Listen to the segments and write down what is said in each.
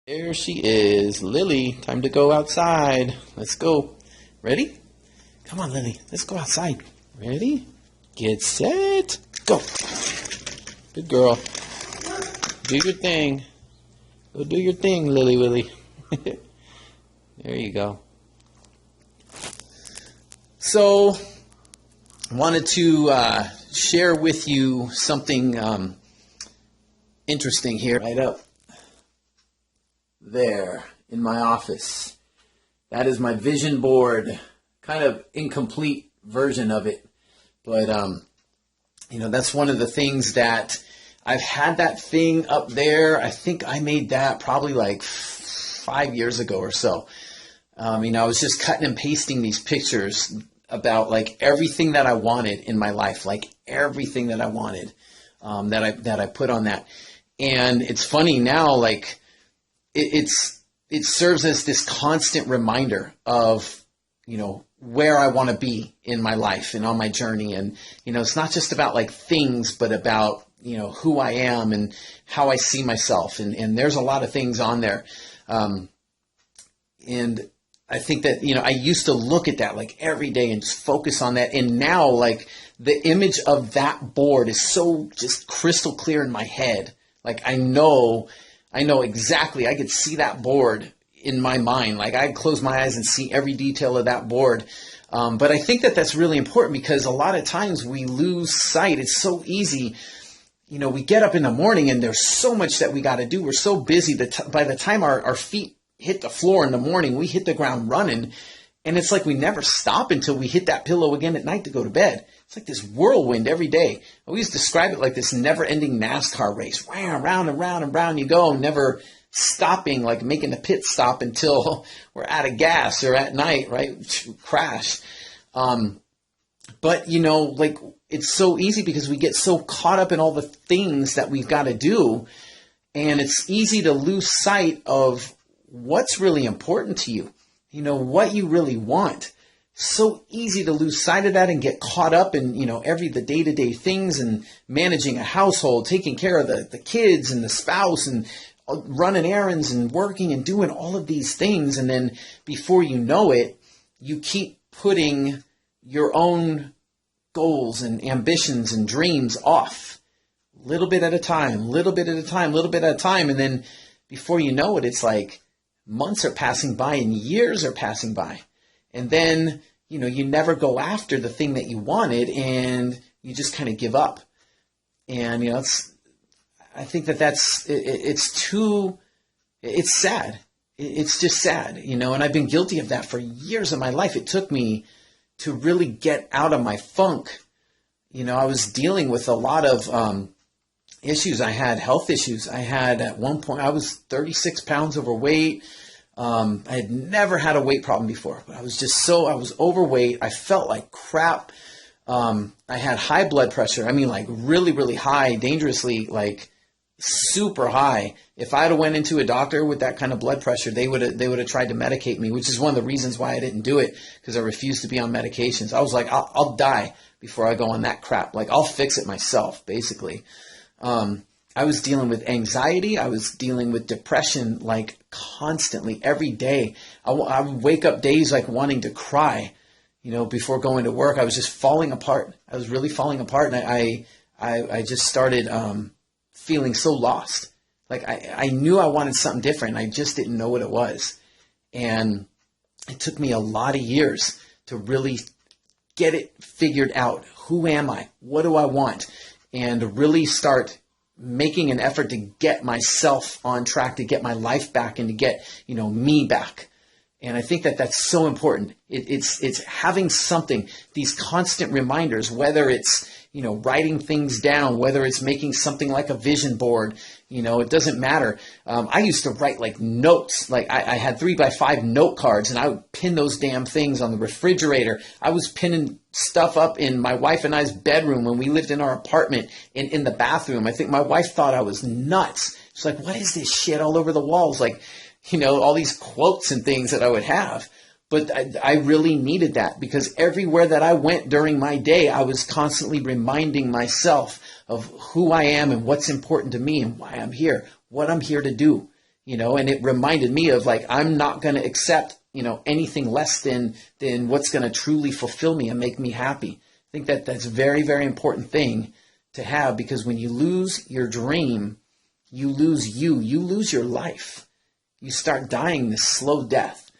There she is, Lily. Time to go outside. Let's go. Ready? Come on, Lily. Let's go outside. Ready? Get set. Go. Good girl. Do your thing. Go do your thing, Lily Willy. There you go. So, I wanted to share with you something interesting here. Right up there in my office. That is my vision board. Kind of incomplete version of it. But, that's one of the things that I've had that thing up there. I think I made that probably like 5 years ago or so. I was just cutting and pasting these pictures about like everything that I wanted in my life, like everything that I wanted, that I put on that. And it's funny now, like it serves as this constant reminder of, where I want to be in my life and on my journey. And, it's not just about like things, but about, who I am and how I see myself. And there's a lot of things on there. And I think that, I used to look at that like every day and just focus on that. And now like the image of that board is so just crystal clear in my head. Like I know exactly, I could see that board in my mind. Like I close my eyes and see every detail of that board. But I think that that's really important because a lot of times we lose sight. It's so easy. We get up in the morning and there's so much that we got to do. We're so busy that by the time our feet hit the floor in the morning, we hit the ground running. And it's like we never stop until we hit that pillow again at night to go to bed. It's like this whirlwind every day. I always describe it like this never-ending NASCAR race. Round and round and round you go, never stopping, like making the pit stop until we're out of gas or at night, right? Crash. But, like it's so easy because we get so caught up in all the things that we've got to do. And it's easy to lose sight of what's really important to you. What you really want. So easy to lose sight of that and get caught up in, the day-to-day things and managing a household, taking care of the kids and the spouse and running errands and working and doing all of these things. And then before you know it, you keep putting your own goals and ambitions and dreams off little bit at a time, little bit at a time, little bit at a time. And then before you know it, it's like months are passing by and years are passing by. And then, you never go after the thing that you wanted and you just kind of give up. And, I think it's sad. It's just sad, and I've been guilty of that for years of my life. It took me to really get out of my funk. I was dealing with a lot of issues. I had health issues. I had at one point, I was 36 pounds overweight. I had never had a weight problem before, but I was overweight. I felt like crap. I had high blood pressure. Like really, really high, dangerously, like super high. If I'd have went into a doctor with that kind of blood pressure, they would have tried to medicate me, which is one of the reasons why I didn't do it, because I refused to be on medications. I was like, I'll die before I go on that crap. Like I'll fix it myself, basically. I was dealing with anxiety. I was dealing with depression, like constantly every day. I would wake up days like wanting to cry, before going to work. I was just falling apart. I was really falling apart. And I just started, feeling so lost. Like I knew I wanted something different. I just didn't know what it was. And it took me a lot of years to really get it figured out. Who am I? What do I want? And really start making an effort to get myself on track, to get my life back and to get, me back. And I think that that's so important. It's having something, these constant reminders, whether it's, writing things down, whether it's making something like a vision board, it doesn't matter. I used to write like notes, like I had 3x5 note cards and I would pin those damn things on the refrigerator. I was pinning stuff up in my wife and I's bedroom when we lived in our apartment in the bathroom. I think my wife thought I was nuts. She's like, what is this shit all over the walls? Like, all these quotes and things that I would have. But I really needed that because everywhere that I went during my day, I was constantly reminding myself of who I am and what's important to me and why I'm here, what I'm here to do. and it reminded me of like, I'm not going to accept, anything less than what's going to truly fulfill me and make me happy. I think that that's a very, very important thing to have, because when you lose your dream, you lose you lose your life. You start dying this slow death,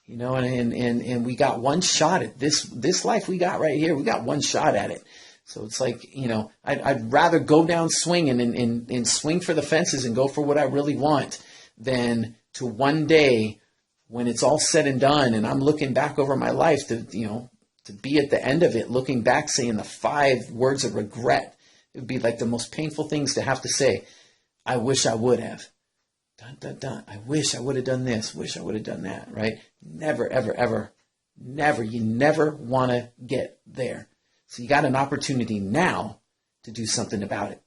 and we got one shot at this life we got right here. We got one shot at it. So it's like, I'd rather go down swinging and swing for the fences and go for what I really want than to one day when it's all said and done and I'm looking back over my life to be at the end of it, looking back, saying the 5 words of regret. It would be like the most painful things to have to say. I wish I would have. Dun, dun, dun. I wish I would have done this. Wish I would have done that, right? Never, ever, ever, never. You never want to get there. So you got an opportunity now to do something about it.